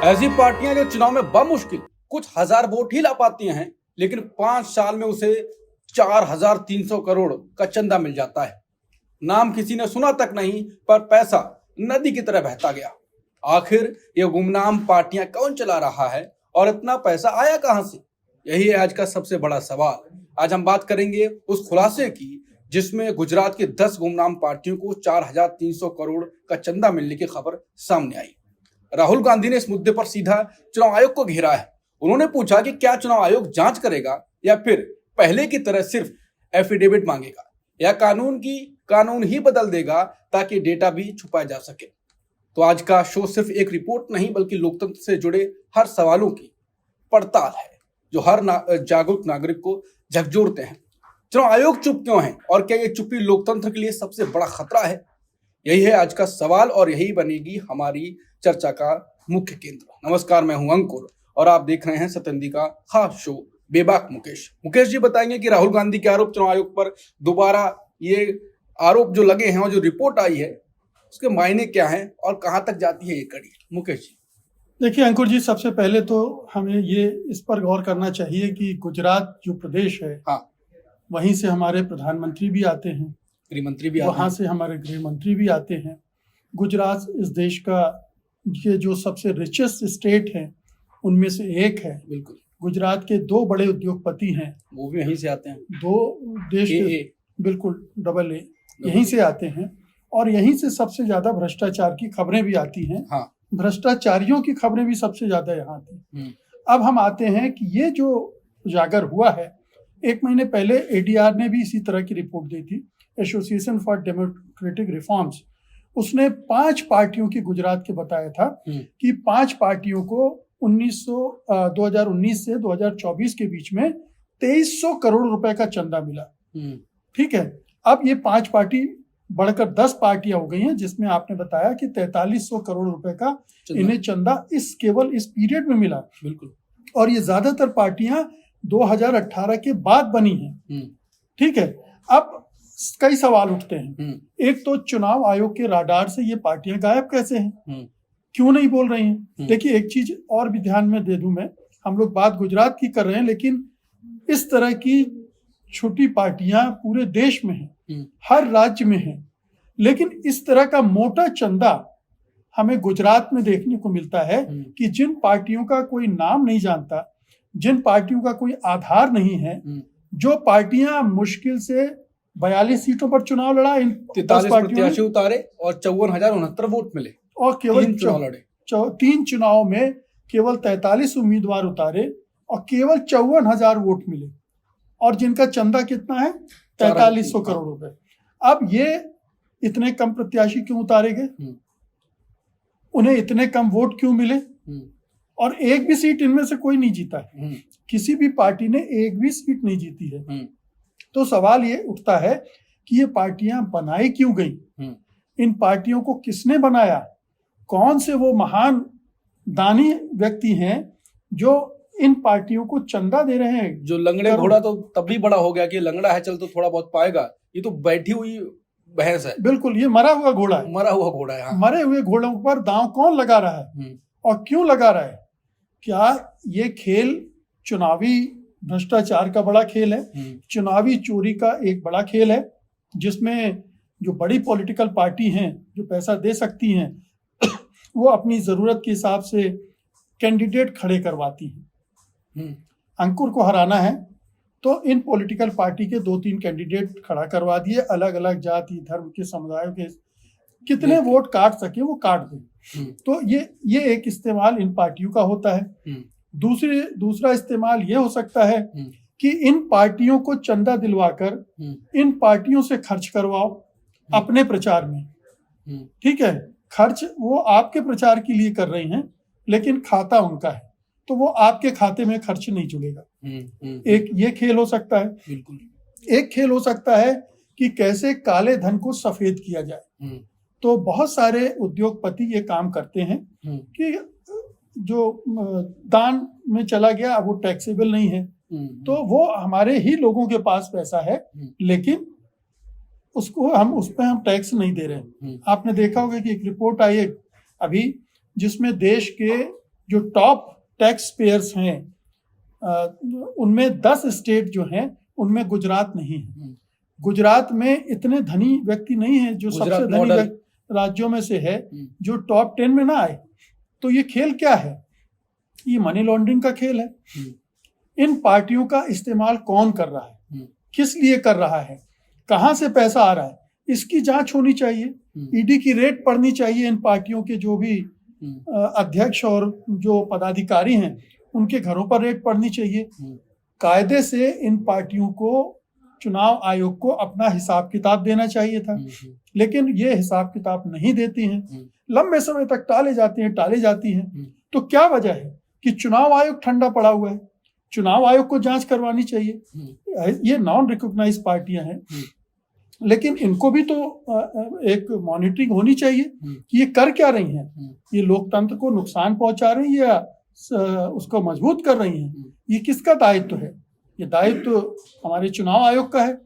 ऐसी पार्टियां जो चुनाव में बमुश्किल कुछ हजार वोट ही ला पाती हैं, लेकिन 5 साल में उसे 4,300 करोड़ का चंदा मिल जाता है। नाम किसी ने सुना तक नहीं, पर पैसा नदी की तरह बहता गया। आखिर ये गुमनाम पार्टियां कौन चला रहा है और इतना पैसा आया कहां से? यही है आज का सबसे बड़ा सवाल। आज हम बात करेंगे उस खुलासे की जिसमें गुजरात की 10 गुमनाम पार्टियों को 4,300 करोड़ का चंदा मिलने की खबर सामने आई। राहुल गांधी ने इस मुद्दे पर सीधा चुनाव आयोग को घेरा है। उन्होंने पूछा कि क्या चुनाव आयोग जांच करेगा या फिर पहले की तरह सिर्फ एफिडेविट मांगेगा या कानून ही बदल देगा ताकि डेटा भी छुपाया जा सके। तो आज का शो सिर्फ एक रिपोर्ट नहीं बल्कि लोकतंत्र से जुड़े हर सवालों की पड़ताल है जो हर जागरूक नागरिक को झकझोरते हैं। चुनाव आयोग चुप क्यों है और क्या ये चुप्पी लोकतंत्र के लिए सबसे बड़ा खतरा है? यही है आज का सवाल और यही बनेगी हमारी चर्चा का मुख्य केंद्र। नमस्कार, मैं हूं अंकुर और आप देख रहे हैं सत्येंद्र का खास शो बेबाक मुकेश। मुकेश जी बताएंगे कि राहुल गांधी के आरोप चुनाव आयोग पर दोबारा ये आरोप जो लगे हैं और जो रिपोर्ट आई है उसके मायने क्या हैं और कहां तक जाती है ये कड़ी। मुकेश जी देखिए अंकुर जी, सबसे पहले तो हमें ये इस पर गौर करना चाहिए कि गुजरात जो प्रदेश है, हाँ, वहीं से हमारे प्रधानमंत्री भी आते हैं, गृह मंत्री भी आते हैं, वहाँ से हमारे गृह मंत्री भी आते हैं। गुजरात इस देश का ये जो सबसे रिचेस्ट स्टेट है उनमें से एक है। बिल्कुल, गुजरात के 2 बड़े उद्योगपति हैं, वो भी यहीं से आते हैं। 2 देश के बिल्कुल AA यहीं से आते हैं और यहीं से सबसे ज्यादा भ्रष्टाचार की खबरें भी आती हैं। हाँ, भ्रष्टाचारियों की खबरें भी सबसे ज्यादा यहाँ आती हैं। अब हम आते हैं कि ये जो उजागर हुआ है, 1 महीने पहले ADR ने भी इसी तरह की रिपोर्ट दी थी, एसोसिएशन फॉर डेमोक्रेटिक रिफॉर्म्स। उसने 5 पार्टियों की गुजरात के बताया था कि 5 पार्टियों को 2019 से 2024 के बीच में 2300 करोड़ रुपए का चंदा मिला। ठीक है, अब ये 5 पार्टी बढ़कर 10 पार्टियां हो गई हैं, जिसमें आपने बताया कि 4300 करोड़ रुपए का इन्हें चंदा केवल इस पीरियड में मिला। बिल्कुल, और ये ज्यादातर पार्टियां 2018 के बाद बनी हैं। ठीक है, अब कई सवाल उठते हैं। एक तो चुनाव आयोग के राडार से ये पार्टियां गायब कैसे हैं, क्यों नहीं बोल रही हैं? देखिए, एक चीज और भी ध्यान में दे दूं मैं, हम लोग बात गुजरात की कर रहे हैं, लेकिन इस तरह की छोटी पार्टियां पूरे देश में हैं, हर राज्य में हैं, लेकिन इस तरह का मोटा चंदा हमें गुजरात में देखने को मिलता है कि जिन पार्टियों का कोई नाम नहीं जानता, जिन पार्टियों का कोई आधार नहीं है, जो पार्टियां मुश्किल से 42 सीटों पर चुनाव लड़ा, इन 43 प्रत्याशी उतारे और 54,069 वोट मिले और केवल 3 चुनाव लड़े। 3 चुनाव में केवल 43 उम्मीदवार उतारे और केवल 54,000 वोट मिले, और जिनका चंदा कितना है? 4300 करोड़ रुपए। अब ये इतने कम प्रत्याशी क्यों उतारे गए? उन्हें इतने कम वोट क्यों मिले? और एक भी सीट इनमें से कोई नहीं जीता है। किसी भी पार्टी ने एक भी सीट नहीं जीती है। तो सवाल ये उठता है कि ये पार्टियां बनाई क्यों गई? इन पार्टियों को किसने बनाया? कौन से वो महान दानी व्यक्ति हैं जो इन पार्टियों को चंदा दे रहे हैं? जो लंगड़े घोड़ा तो तब भी बड़ा हो गया कि लंगड़ा है, चल तो थोड़ा बहुत पाएगा, ये तो बैठी हुई भैंस है। बिल्कुल, ये मरा हुआ घोड़ा है। मरा हुआ घोड़ा है। हाँ। मरे हुए घोड़ों पर दांव कौन लगा रहा है और क्यों लगा रहा है? क्या ये खेल चुनावी भ्रष्टाचार का बड़ा खेल है, चुनावी चोरी का एक बड़ा खेल है, जिसमें जो बड़ी पॉलिटिकल पार्टी हैं जो पैसा दे सकती हैं वो अपनी जरूरत के हिसाब से कैंडिडेट खड़े करवाती हैं। अंकुर को हराना है तो इन पॉलिटिकल पार्टी के 2-3 कैंडिडेट खड़ा करवा दिए, अलग अलग जाति धर्म के समुदायों के कितने वोट काट सके वो काट दें। तो ये एक इस्तेमाल इन पार्टियों का होता है। दूसरा इस्तेमाल ये हो सकता है कि इन पार्टियों को चंदा दिलवाकर इन पार्टियों से खर्च करवाओ अपने प्रचार में। ठीक है, खर्च वो आपके प्रचार के लिए कर रही हैं, लेकिन खाता उनका है, तो वो आपके खाते में खर्च नहीं जुड़ेगा। एक ये खेल हो सकता है। बिल्कुल। एक खेल हो सकता है कि कैसे काले धन को सफेद किया जाए। तो बहुत सारे उद्योगपति ये काम करते हैं कि जो दान में चला गया अब वो टैक्सेबल नहीं है, तो वो हमारे ही लोगों के पास पैसा है, लेकिन उस पर हम टैक्स नहीं दे रहे हैं। आपने देखा होगा कि एक रिपोर्ट आई है अभी जिसमें देश के जो टॉप टैक्स पेयर्स हैं उनमें 10 स्टेट जो हैं उनमें गुजरात नहीं है। गुजरात में इतने धनी व्यक्ति नहीं है जो गुजरात सबसे धनी राज्यों में से है जो टॉप 10 में ना आए। तो ये खेल क्या है? ये मनी लॉन्ड्रिंग का खेल है। इन पार्टियों का इस्तेमाल कौन कर रहा है, किस लिए कर रहा है, कहां से पैसा आ रहा है, इसकी जांच होनी चाहिए। ईडी की रेड पड़नी चाहिए। इन पार्टियों के जो भी अध्यक्ष और जो पदाधिकारी हैं उनके घरों पर रेड पड़नी चाहिए। कायदे से इन पार्टियों को चुनाव आयोग को अपना हिसाब किताब देना चाहिए था, लेकिन ये हिसाब किताब नहीं देती हैं। लंबे समय तक टाले जाती हैं। तो क्या वजह है कि चुनाव आयोग ठंडा पड़ा हुआ है? चुनाव आयोग को जांच करवानी चाहिए। ये नॉन रिकॉग्नाइज्ड पार्टियां हैं, लेकिन इनको भी तो एक मॉनिटरिंग होनी चाहिए कि ये कर क्या रही हैं। ये लोकतंत्र को नुकसान पहुंचा रही है या उसको मजबूत कर रही हैं? ये किसका दायित्व है? ये दायित्व हमारे चुनाव आयोग का है,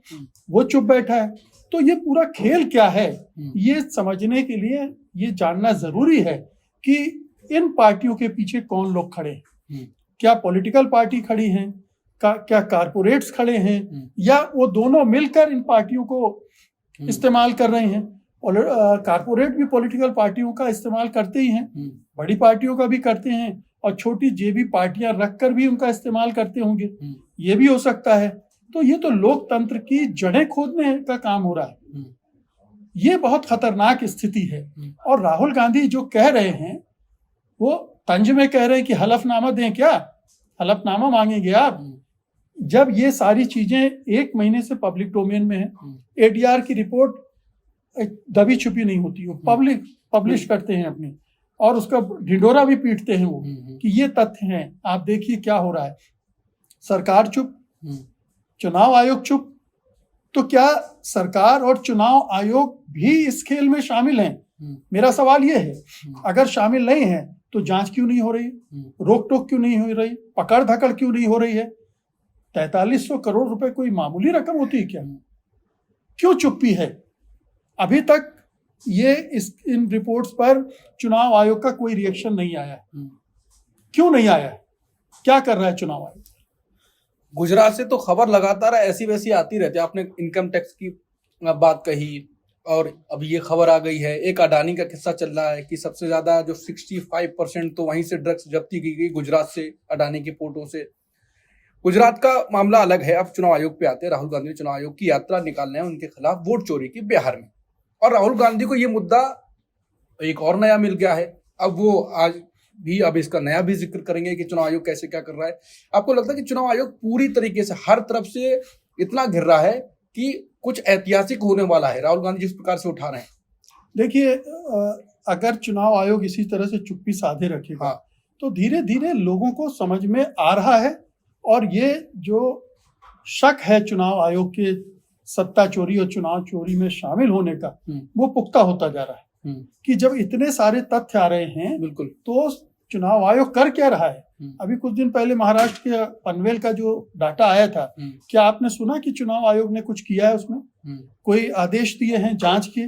वो चुप बैठा है। तो ये पूरा खेल क्या है, ये समझने के लिए ये जानना जरूरी है कि इन पार्टियों के पीछे कौन लोग खड़े हैं। क्या पॉलिटिकल पार्टी खड़ी हैं, क्या कारपोरेट्स खड़े हैं, या वो दोनों मिलकर इन पार्टियों को इस्तेमाल कर रहे हैं। कारपोरेट भी पॉलिटिकल पार्टियों का इस्तेमाल करते ही हैं, बड़ी पार्टियों का भी करते हैं, और छोटी जेबी पार्टियां रखकर भी उनका इस्तेमाल करते होंगे। ये भी हो सकता है। तो ये तो लोकतंत्र की जड़ें खोदने का काम हो रहा है। ये बहुत खतरनाक स्थिति है। और राहुल गांधी जो कह रहे हैं वो तंज में कह रहे हैं कि हलफनामा दें। क्या हलफनामा मांगेंगे आप? जब ये सारी चीजें 1 महीने से पब्लिक डोमेन में है, एडीआर की रिपोर्ट दबी छुपी नहीं होती, वो पब्लिश करते हैं अपनी, और उसका ढिंढोरा भी पीटते हैं वो कि ये तथ्य हैं, आप देखिए क्या हो रहा है। सरकार चुप, चुनाव आयोग चुप। तो क्या सरकार और चुनाव आयोग भी इस खेल में शामिल हैं? मेरा सवाल ये है। अगर शामिल नहीं है तो जांच क्यों नहीं हो रही, रोक टोक क्यों नहीं हो रही, पकड़ धकड़ क्यों नहीं हो रही है? 4300 करोड़ रुपए कोई मामूली रकम होती है क्या? क्यों चुप्पी है? अभी तक ये इन रिपोर्ट्स पर चुनाव आयोग का कोई रिएक्शन नहीं आया। क्यों नहीं आया? क्या कर रहा है चुनाव आयोग? गुजरात से तो खबर लगातार ऐसी वैसी आती रहती है। आपने इनकम टैक्स की बात कही, और अभी ये खबर आ गई है, एक अडानी का किस्सा चल रहा है कि सबसे ज्यादा जो 65% तो वहीं से ड्रग्स जब्ती की गई गुजरात से, अडानी के पोर्टों से। गुजरात का मामला अलग है। अब चुनाव आयोग पे आते हैं। राहुल गांधी ने चुनाव आयोग की यात्रा निकालना है उनके खिलाफ वोट चोरी की बिहार में, और राहुल गांधी को ये मुद्दा एक और नया मिल गया है। अब वो आज भी अब इसका नया भी जिक्र करेंगे कि चुनाव आयोग कैसे क्या कर रहा है। आपको लगता है कि चुनाव आयोग पूरी तरीके से हर तरफ से इतना घिर रहा है कि कुछ ऐतिहासिक होने वाला है, राहुल गांधी जिस प्रकार से उठा रहे हैं? देखिए, अगर चुनाव आयोग इसी तरह से चुप्पी साधे रखेगा तो धीरे धीरे लोगों को समझ में आ रहा है, और ये जो शक है चुनाव आयोग के सत्ता चोरी और चुनाव चोरी में शामिल होने का, वो पुख्ता होता जा रहा है कि जब इतने सारे तथ्य आ रहे हैं, बिल्कुल, तो चुनाव आयोग कर क्या रहा है। अभी कुछ दिन पहले महाराष्ट्र के पनवेल का जो डाटा आया था, क्या आपने सुना कि चुनाव आयोग ने कुछ किया है उसमें? कोई आदेश दिए हैं जांच के?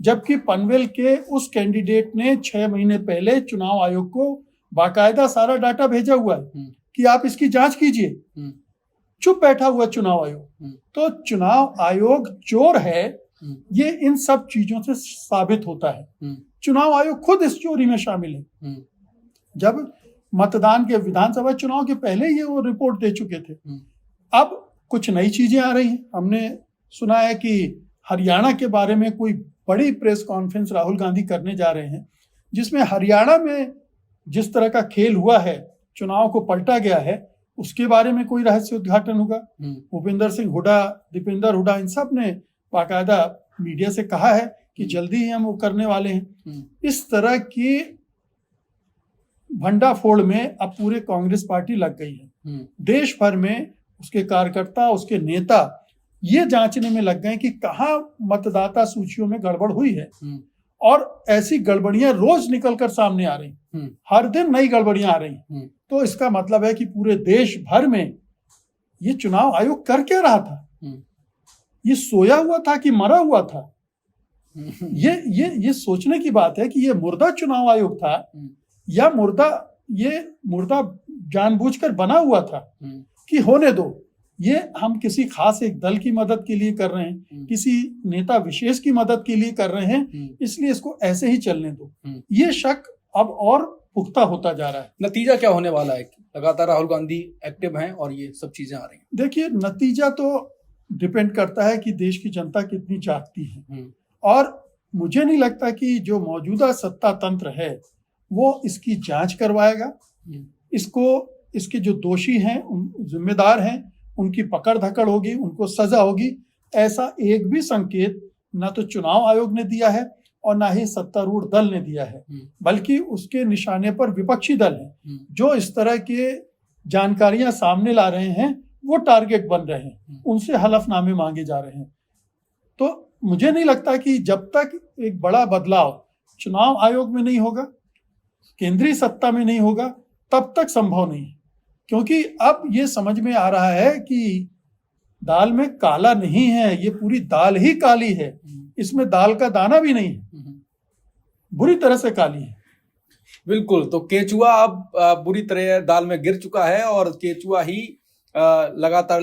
जबकि पनवेल के उस कैंडिडेट ने 6 महीने पहले चुनाव आयोग को बाकायदा सारा डाटा भेजा हुआ है कि आप इसकी जांच कीजिए। चुप बैठा हुआ चुनाव आयोग। तो चुनाव आयोग चोर है, ये इन सब चीजों से साबित होता है। चुनाव आयोग खुद इस चोरी में शामिल है। जब मतदान के विधानसभा चुनाव के पहले ये वो रिपोर्ट दे चुके थे। अब कुछ नई चीजें आ रही हैं। हमने सुना है कि हरियाणा के बारे में कोई बड़ी प्रेस कॉन्फ्रेंस राहुल गांधी करने जा रहे हैं, जिसमें हरियाणा में जिस तरह का खेल हुआ है, चुनाव को पलटा गया है, उसके बारे में कोई रहस्य उद्घाटन होगा। भूपेंद्र सिंह हुड्डा, दीपेंद्र हुड्डा, इन सब ने बाकायदा मीडिया से कहा है कि जल्दी ही हम वो करने वाले हैं। इस तरह की भंडाफोड़ में अब पूरे कांग्रेस पार्टी लग गई है। देश भर में उसके कार्यकर्ता, उसके नेता ये जांचने में लग गए कि कहां मतदाता सूचियों में गड़बड़ हुई है, और ऐसी गड़बड़ियां रोज निकलकर सामने आ रही, हर दिन नई गड़बड़ियां आ रही। तो इसका मतलब है कि पूरे देश भर में ये चुनाव आयोग कर क्या रहा था? ये सोया हुआ था कि मरा हुआ था? ये सोचने की बात है कि ये मुर्दा चुनाव आयोग था या मुर्दा ये मुर्दा जानबूझकर बना हुआ था कि होने दो, ये हम किसी खास एक दल की मदद के लिए कर रहे हैं, किसी नेता विशेष की मदद के लिए कर रहे हैं, इसलिए इसको ऐसे ही चलने दो। ये शक अब और पुख्ता होता जा रहा है। नतीजा क्या होने वाला है? लगातार राहुल गांधी एक्टिव हैं और ये सब चीजें आ रही हैं। देखिए, नतीजा तो डिपेंड करता है कि देश की जनता कितनी जागती है, और मुझे नहीं लगता कि जो मौजूदा सत्ता तंत्र है वो इसकी जांच करवाएगा। इसके जो दोषी हैं, जिम्मेदार हैं, उनकी पकड़ धकड़ होगी, उनको सजा होगी, ऐसा एक भी संकेत ना तो चुनाव आयोग ने दिया है और ना ही सत्तारूढ़ दल ने दिया है, बल्कि उसके निशाने पर विपक्षी दल हैं जो इस तरह के जानकारियां सामने ला रहे हैं, वो टारगेट बन रहे हैं, उनसे हलफनामे मांगे जा रहे हैं। तो मुझे नहीं लगता कि जब तक एक बड़ा बदलाव चुनाव आयोग में नहीं होगा, केंद्रीय सत्ता में नहीं होगा, तब तक संभव नहीं है। क्योंकि अब ये समझ में आ रहा है कि दाल में काला नहीं है, ये पूरी दाल ही काली है, इसमें दाल का दाना भी नहीं है, बुरी तरह से काली है। बिल्कुल। तो केचुआ अब बुरी तरह दाल में गिर चुका है और केचुआ ही लगातार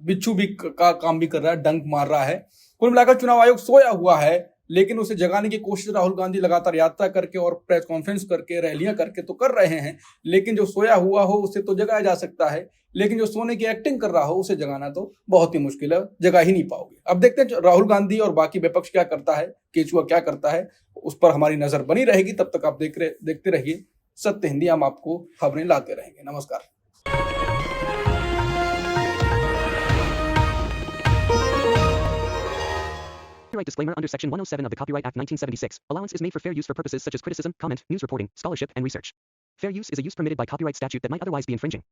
बिच्छू भी का काम भी कर रहा है, डंक मार रहा है। कुल मिलाकर चुनाव आयोग सोया हुआ है, लेकिन उसे जगाने की कोशिश राहुल गांधी लगातार यात्रा करके और प्रेस कॉन्फ्रेंस करके, रैलियां करके तो कर रहे हैं, लेकिन जो सोया हुआ हो उसे तो जगाया जा सकता है, लेकिन जो सोने की एक्टिंग कर रहा हो उसे जगाना तो बहुत ही मुश्किल है, जगा ही नहीं पाओगे। अब देखते हैं राहुल गांधी और बाकी विपक्ष क्या करता है, केचुआ क्या करता है, उस पर हमारी नजर बनी रहेगी। तब तक आप देखते रहिए सत्य हिंदी, हम आपको खबरें लाते रहेंगे। नमस्कार। Copyright disclaimer under Section 107 of the Copyright Act 1976. Allowance is made for fair use for purposes such as criticism, comment, news reporting, scholarship, and research. Fair use is a use permitted by copyright statute that might otherwise be infringing.